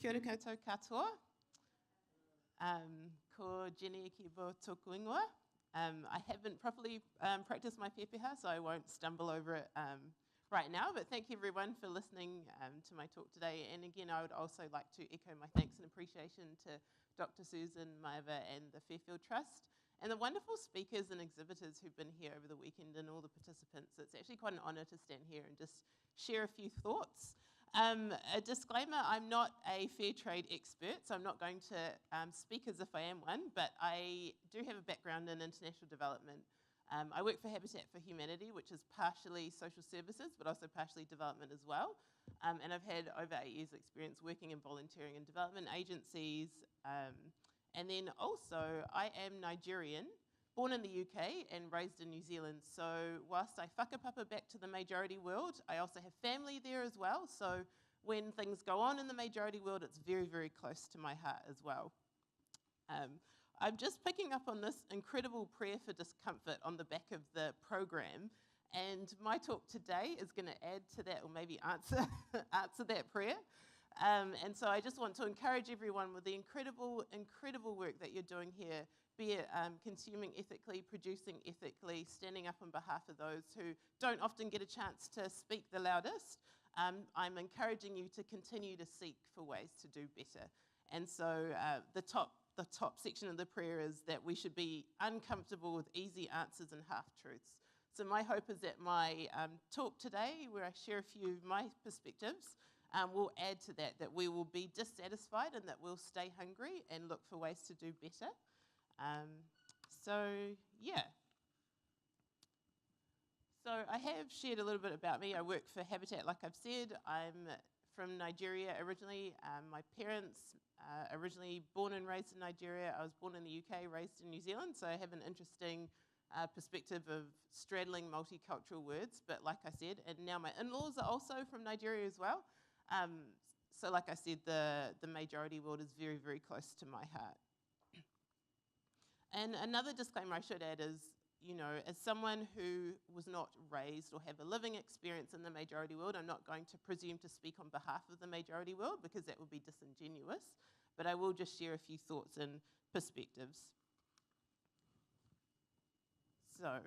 Kia ora koutou katoa. Ko Jennie Ekigbo tōku ingoa. I haven't properly practiced my pepeha, so I won't stumble over it right now, but thank you everyone for listening to my talk today. And again, I would also like to echo my thanks and appreciation to Dr. Susan Maiva and the Fairfield Trust, and the wonderful speakers and exhibitors who've been here over the weekend and all the participants. It's actually quite an honour to stand here and just share a few thoughts. A disclaimer, I'm not a fair trade expert, so I'm not going to speak as if I am one, but I do have a background in international development. I work for Habitat for Humanity, which is partially social services, but also partially development as well. And I've had over 8 years experience working in volunteering and development agencies. And then also, I am Nigerian, born in the UK and raised in New Zealand. So whilst I whakapapa back to the majority world, I also have family there as well. So when things go on in the majority world, it's very, very close to my heart as well. I'm just picking up on this incredible prayer for discomfort on the back of the program. And my talk today is going to add to that, or maybe answer that prayer. And so I just want to encourage everyone with the incredible work that you're doing here, be it consuming ethically, producing ethically, standing up on behalf of those who don't often get a chance to speak the loudest. I'm encouraging you to continue to seek for ways to do better. And so the top section of the prayer is that we should be uncomfortable with easy answers and half-truths. So my hope is that my talk today, where I share a few of my perspectives, will add to that we will be dissatisfied and that we'll stay hungry and look for ways to do better. So I have shared a little bit about me. I work for Habitat, like I've said. I'm from Nigeria originally. My parents originally born and raised in Nigeria. I was born in the UK, raised in New Zealand, so I have an interesting perspective of straddling multicultural words, but like I said, and now my in-laws are also from Nigeria as well. So like I said, the majority world is very, very close to my heart. And another disclaimer I should add is, you know, as someone who was not raised or have a living experience in the majority world, I'm not going to presume to speak on behalf of the majority world because that would be disingenuous, but I will just share a few thoughts and perspectives. So,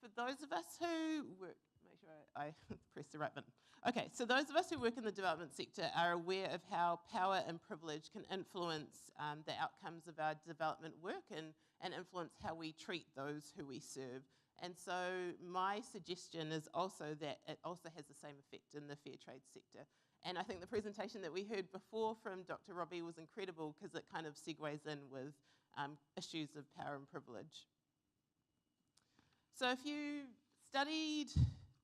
for those of us who work, make sure I press the right button. Okay, so those of us who work in the development sector are aware of how power and privilege can influence the outcomes of our development work and influence how we treat those who we serve. And so my suggestion is also that it also has the same effect in the fair trade sector. And I think the presentation that we heard before from Dr. Robbie was incredible because it kind of segues in with issues of power and privilege. So if you studied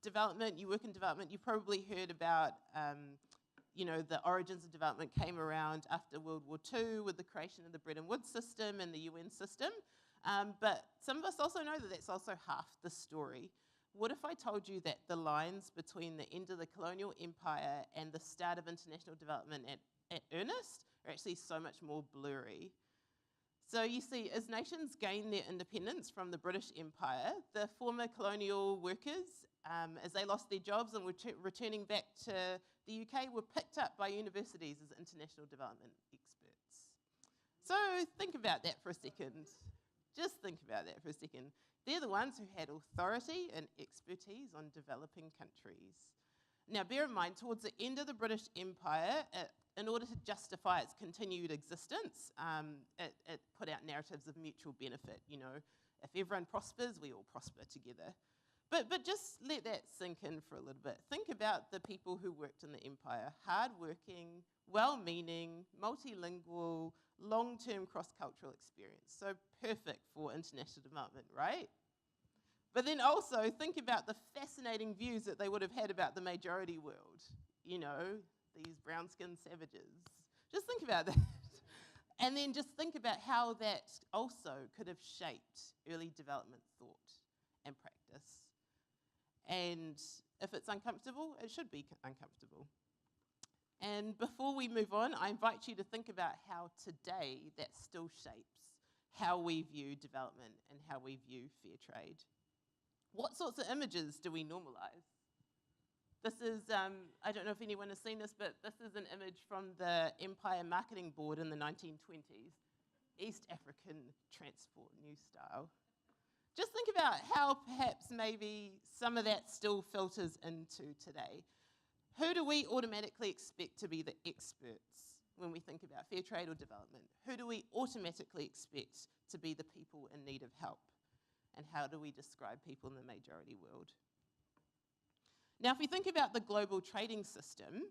development, you work in development, you probably heard about, you know, the origins of development came around after World War II with the creation of the Bretton Woods system and the UN system. But some of us also know that that's also half the story. What if I told you that the lines between the end of the colonial empire and the start of international development at earnest are actually so much more blurry? So you see, as nations gained their independence from the British Empire, the former colonial workers, as they lost their jobs and were returning back to the UK, were picked up by universities as international development experts. So think about that for a second. Just think about that for a second. They're the ones who had authority and expertise on developing countries. Now, bear in mind, towards the end of the British Empire, in order to justify its continued existence, it put out narratives of mutual benefit. You know, if everyone prospers, we all prosper together. But just let that sink in for a little bit. Think about the people who worked in the empire. Hard-working, well-meaning, multilingual, long-term cross-cultural experience. So perfect for international development, right? But then also think about the fascinating views that they would have had about the majority world. You know, these brown-skinned savages. Just think about that. And then just think about how that also could have shaped early development thought and practice. And if it's uncomfortable, it should be uncomfortable. And before we move on, I invite you to think about how today that still shapes how we view development and how we view fair trade. What sorts of images do we normalize? This is, I don't know if anyone has seen this, but this is an image from the Empire Marketing Board in the 1920s, East African Transport New Style. Just think about how perhaps maybe some of that still filters into today. Who do we automatically expect to be the experts when we think about fair trade or development? Who do we automatically expect to be the people in need of help? And how do we describe people in the majority world? Now, if we think about the global trading system,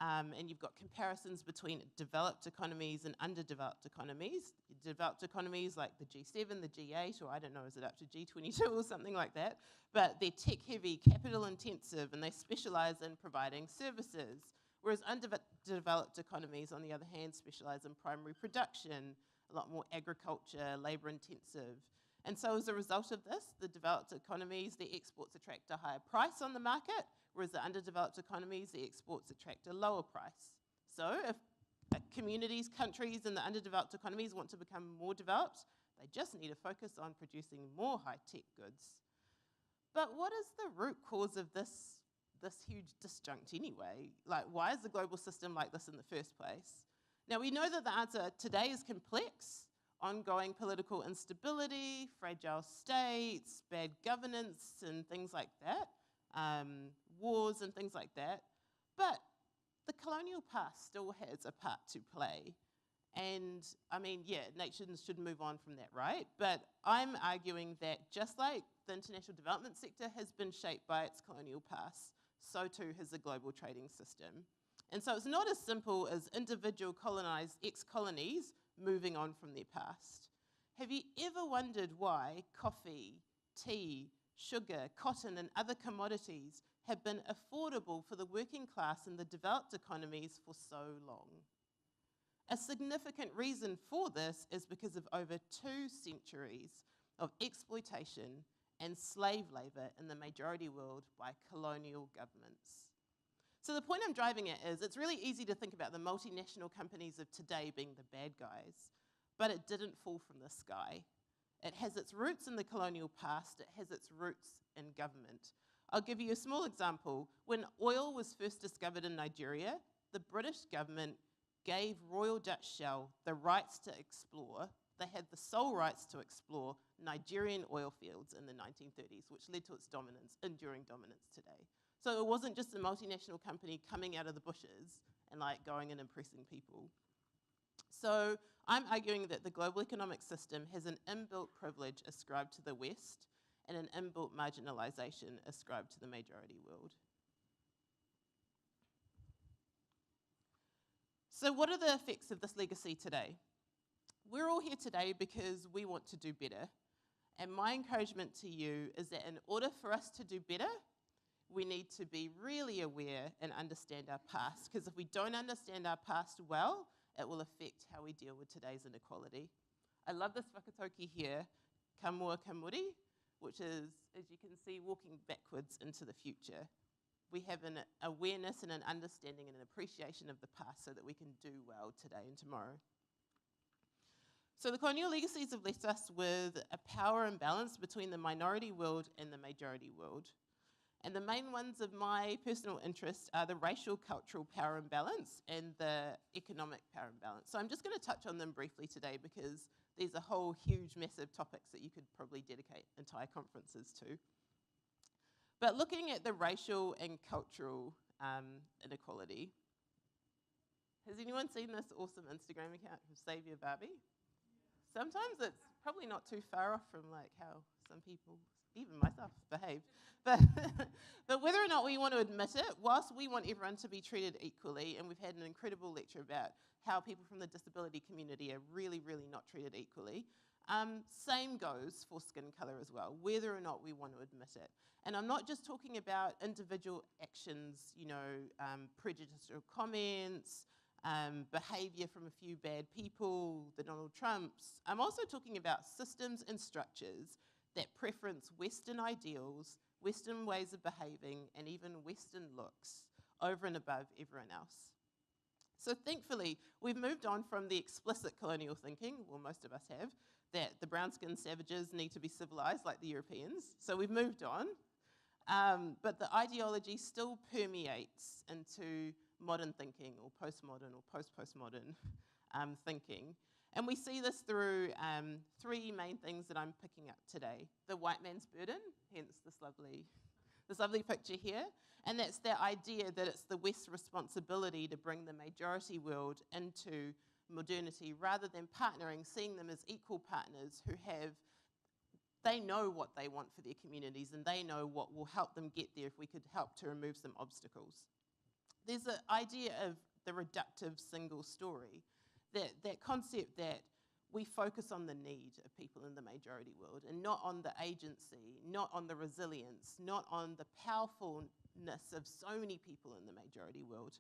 and you've got comparisons between developed economies and underdeveloped economies. Developed economies like the G7, the G8, or I don't know, is it up to G22 or something like that? But they're tech-heavy, capital-intensive, and they specialize in providing services. Whereas underdeveloped economies, on the other hand, specialize in primary production, a lot more agriculture, labor-intensive. And so as a result of this, the developed economies, their exports attract a higher price on the market, whereas the underdeveloped economies, the exports attract a lower price. So if communities, countries in the underdeveloped economies want to become more developed, they just need to focus on producing more high-tech goods. But what is the root cause of this huge disjunct anyway? Like, why is the global system like this in the first place? Now, we know that the answer today is complex. Ongoing political instability, fragile states, bad governance, and things like that. Wars and things like that. But the colonial past still has a part to play. And, I mean, yeah, nations should move on from that, right? But I'm arguing that just like the international development sector has been shaped by its colonial past, so too has the global trading system. And so it's not as simple as individual colonized ex-colonies moving on from their past. Have you ever wondered why coffee, tea, sugar, cotton, and other commodities have been affordable for the working class in the developed economies for so long? A significant reason for this is because of over 2 centuries of exploitation and slave labor in the majority world by colonial governments. So the point I'm driving at is it's really easy to think about the multinational companies of today being the bad guys, but it didn't fall from the sky. It has its roots in the colonial past. It has its roots in government. I'll give you a small example. When oil was first discovered in Nigeria, the British government gave Royal Dutch Shell the rights to explore. They had the sole rights to explore Nigerian oil fields in the 1930s, which led to its dominance, enduring dominance today. So it wasn't just a multinational company coming out of the bushes and like going and impressing people. So I'm arguing that the global economic system has an inbuilt privilege ascribed to the West and an inbuilt marginalization ascribed to the majority world. So what are the effects of this legacy today? We're all here today because we want to do better. And my encouragement to you is that in order for us to do better, we need to be really aware and understand our past, because if we don't understand our past well, it will affect how we deal with today's inequality. I love this whakatauki here, ka mua ka muri, which is, as you can see, walking backwards into the future. We have an awareness and an understanding and an appreciation of the past so that we can do well today and tomorrow. So the colonial legacies have left us with a power imbalance between the minority world and the majority world. And the main ones of my personal interest are the racial cultural power imbalance and the economic power imbalance. So I'm just going to touch on them briefly today because there's a whole huge, massive topics that you could probably dedicate entire conferences to. But looking at the racial and cultural inequality, has anyone seen this awesome Instagram account of Saviour Barbie? Sometimes it's probably not too far off from like how some people, even myself, behave. But whether or not we want to admit it, whilst we want everyone to be treated equally, and we've had an incredible lecture about how people from the disability community are really, really not treated equally, same goes for skin colour as well, whether or not we want to admit it. And I'm not just talking about individual actions, you know, prejudicial comments, behaviour from a few bad people, the Donald Trumps. I'm also talking about systems and structures that preference Western ideals, Western ways of behaving, and even Western looks over and above everyone else. So thankfully, we've moved on from the explicit colonial thinking, well, most of us have, that the brown-skinned savages need to be civilized like the Europeans. So we've moved on. But the ideology still permeates into modern thinking or postmodern or post-postmodern thinking. And we see this through three main things that I'm picking up today. The white man's burden, hence this lovely picture here. And that's the idea that it's the West's responsibility to bring the majority world into modernity rather than partnering, seeing them as equal partners who they know what they want for their communities and they know what will help them get there if we could help to remove some obstacles. There's an idea of the reductive single story, that concept that we focus on the need of people in the majority world and not on the agency, not on the resilience, not on the powerfulness of so many people in the majority world.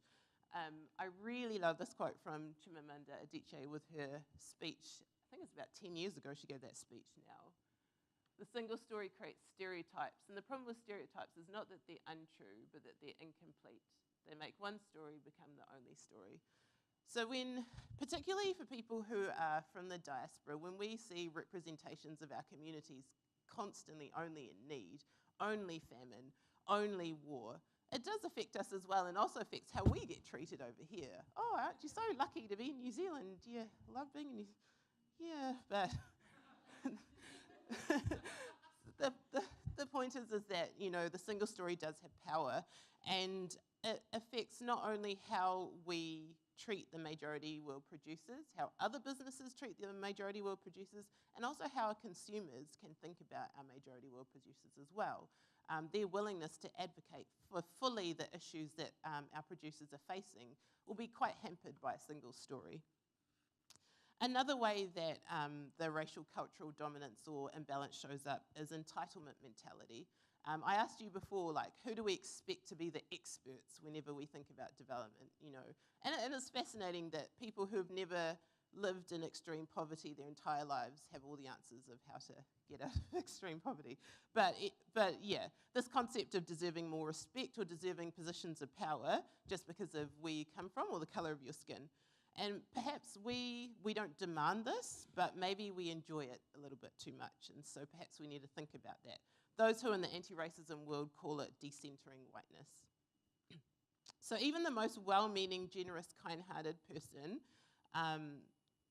I really love this quote from Chimamanda Adichie with her speech. I think it's about 10 years ago she gave that speech now. The single story creates stereotypes, and the problem with stereotypes is not that they're untrue, but that they're incomplete. They make one story become the only story. So particularly for people who are from the diaspora, when we see representations of our communities constantly only in need, only famine, only war, it does affect us as well and also affects how we get treated over here. Oh, aren't you so lucky to be in New Zealand? Yeah, love being in New Zealand. Yeah, but the point is that, the single story does have power, and it affects not only how we treat the majority world producers, how other businesses treat the majority world producers, and also how our consumers can think about our majority world producers as well. Their willingness to advocate for fully the issues that our producers are facing will be quite hampered by a single story. Another way that the racial cultural dominance or imbalance shows up is entitlement mentality. I asked you before, who do we expect to be the experts whenever we think about development, And it's fascinating that people who've never lived in extreme poverty their entire lives have all the answers of how to get out of extreme poverty. But yeah, this concept of deserving more respect or deserving positions of power just because of where you come from or the color of your skin. And perhaps we don't demand this, but maybe we enjoy it a little bit too much. And so perhaps we need to think about that. Those who are in the anti-racism world call it decentering whiteness. So even the most well-meaning, generous, kind-hearted person,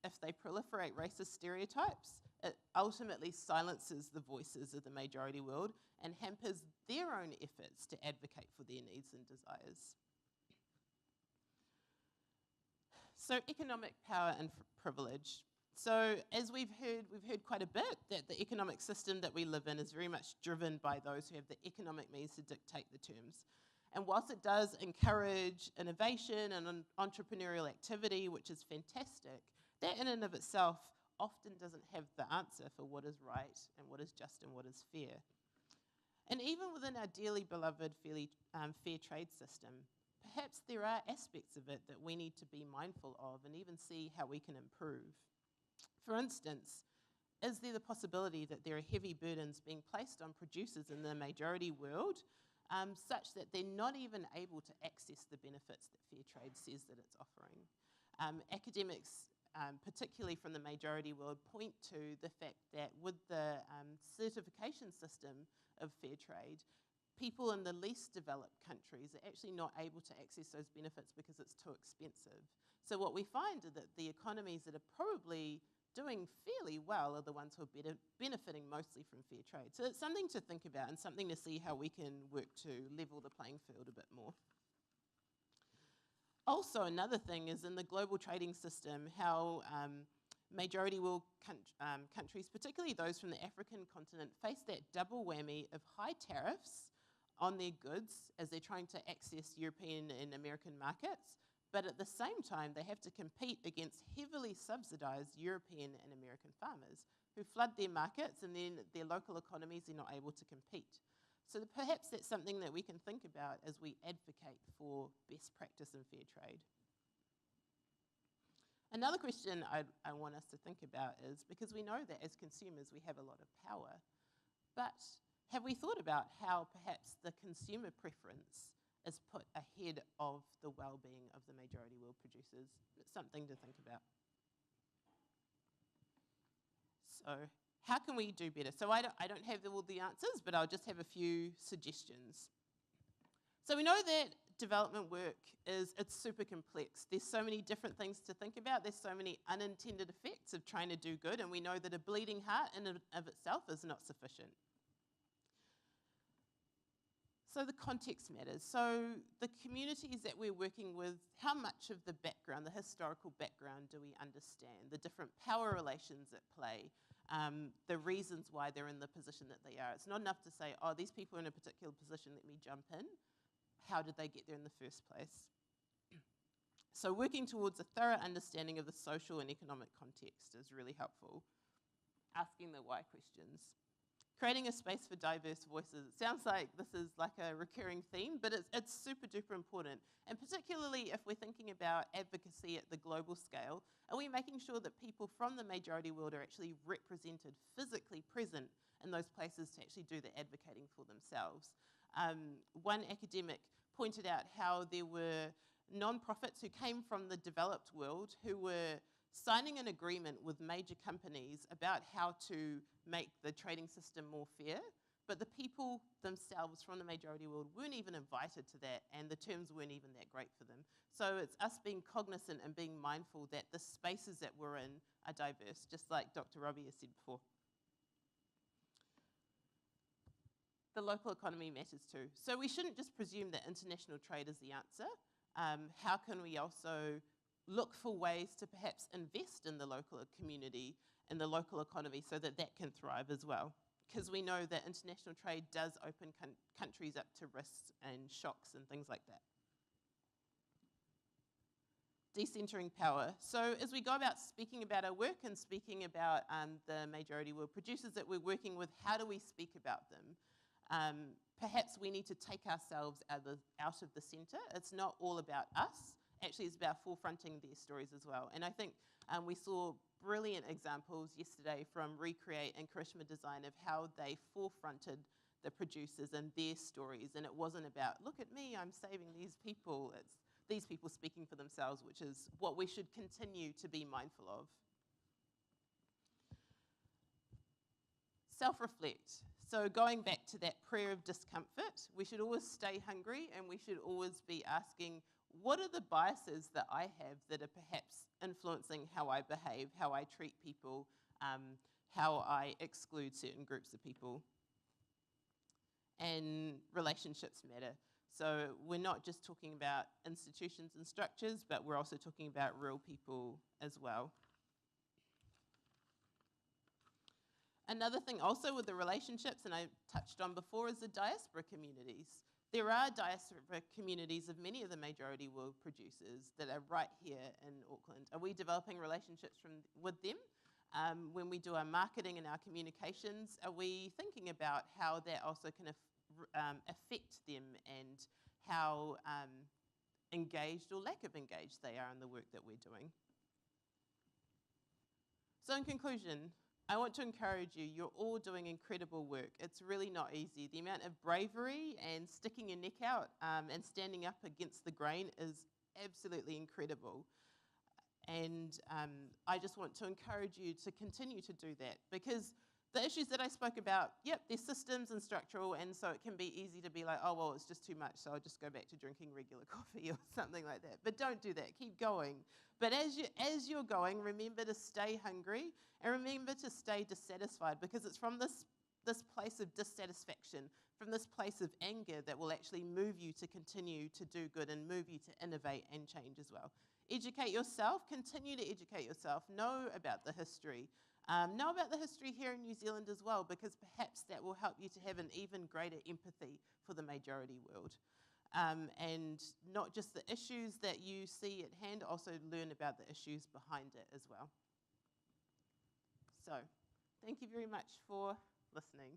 if they proliferate racist stereotypes, it ultimately silences the voices of the majority world and hampers their own efforts to advocate for their needs and desires. So economic power and privilege. So as we've heard quite a bit that the economic system that we live in is very much driven by those who have the economic means to dictate the terms. And whilst it does encourage innovation and entrepreneurial activity, which is fantastic, that in and of itself often doesn't have the answer for what is right and what is just and what is fair. And even within our dearly beloved fair trade system, perhaps there are aspects of it that we need to be mindful of and even see how we can improve. For instance, is there the possibility that there are heavy burdens being placed on producers in the majority world such that they're not even able to access the benefits that fair trade says that it's offering? Academics, particularly from the majority world, point to the fact that with the certification system of fair trade, people in the least developed countries are actually not able to access those benefits because it's too expensive. So what we find is that the economies that are probably doing fairly well are the ones who are benefiting mostly from fair trade. So it's something to think about and something to see how we can work to level the playing field a bit more. Also, another thing is in the global trading system, how majority world countries, particularly those from the African continent, face that double whammy of high tariffs on their goods as they're trying to access European and American markets, but at the same time they have to compete against heavily subsidized European and American farmers who flood their markets, and then their local economies are not able to compete. So perhaps that's something that we can think about as we advocate for best practice in fair trade. Another question I want us to think about is, because we know that as consumers we have a lot of power, but have we thought about how perhaps the consumer preference is put ahead of the well-being of the majority world producers? It's something to think about. So how can we do better? So I don't have all the answers, but I'll just have a few suggestions. So we know that development work it's super complex. There's so many different things to think about. There's so many unintended effects of trying to do good, and we know that a bleeding heart in and of itself is not sufficient. So the context matters. So the communities that we're working with, how much of the background, the historical background, do we understand? The different power relations at play, the reasons why they're in the position that they are. It's not enough to say, oh, these people are in a particular position, let me jump in. How did they get there in the first place? So working towards a thorough understanding of the social and economic context is really helpful. Asking the why questions. Creating a space for diverse voices. It sounds like this is like a recurring theme, but it's super duper important. And particularly if we're thinking about advocacy at the global scale, are we making sure that people from the majority world are actually represented, physically present in those places to actually do the advocating for themselves? One academic pointed out how there were non-profits who came from the developed world who were signing an agreement with major companies about how to make the trading system more fair, but the people themselves from the majority world weren't even invited to that, and the terms weren't even that great for them. So it's us being cognizant and being mindful that the spaces that we're in are diverse, just like Dr. Robbie has said before. The local economy matters too. So we shouldn't just presume that international trade is the answer. How can we also look for ways to perhaps invest in the local community and the local economy so that that can thrive as well? Because we know that international trade does open countries up to risks and shocks and things like that. Decentering power. So as we go about speaking about our work and speaking about the majority world producers that we're working with, how do we speak about them? Perhaps we need to take ourselves out of the centre. It's not all about us. Actually, it's about forefronting their stories as well. And I think we saw brilliant examples yesterday from Recreate and Karishma Design of how they forefronted the producers and their stories. And it wasn't about, look at me, I'm saving these people. It's these people speaking for themselves, which is what we should continue to be mindful of. Self-reflect. So going back to that prayer of discomfort, we should always stay hungry, and we should always be asking, what are the biases that I have that are perhaps influencing how I behave, how I treat people, how I exclude certain groups of people? And relationships matter. So we're not just talking about institutions and structures, but we're also talking about real people as well. Another thing also with the relationships, and I touched on before, is the diaspora communities. There are diaspora communities of many of the majority world producers that are right here in Auckland. Are we developing relationships with them? When we do our marketing and our communications, are we thinking about how that also can affect them and how engaged or lack of engaged they are in the work that we're doing? So in conclusion, I want to encourage you, you're all doing incredible work. It's really not easy. The amount of bravery and sticking your neck out and standing up against the grain is absolutely incredible. And I just want to encourage you to continue to do that, because the issues that I spoke about, yep, they're systems and structural, and so it can be easy to be like, oh, well, it's just too much, so I'll just go back to drinking regular coffee or something like that. But don't do that. Keep going. But as you're going, remember to stay hungry and remember to stay dissatisfied, because it's from this place of dissatisfaction, from this place of anger, that will actually move you to continue to do good and move you to innovate and change as well. Educate yourself. Continue to educate yourself. Know about the history. Know about the history here in New Zealand as well, because perhaps that will help you to have an even greater empathy for the majority world. And not just the issues that you see at hand, also learn about the issues behind it as well. So, thank you very much for listening.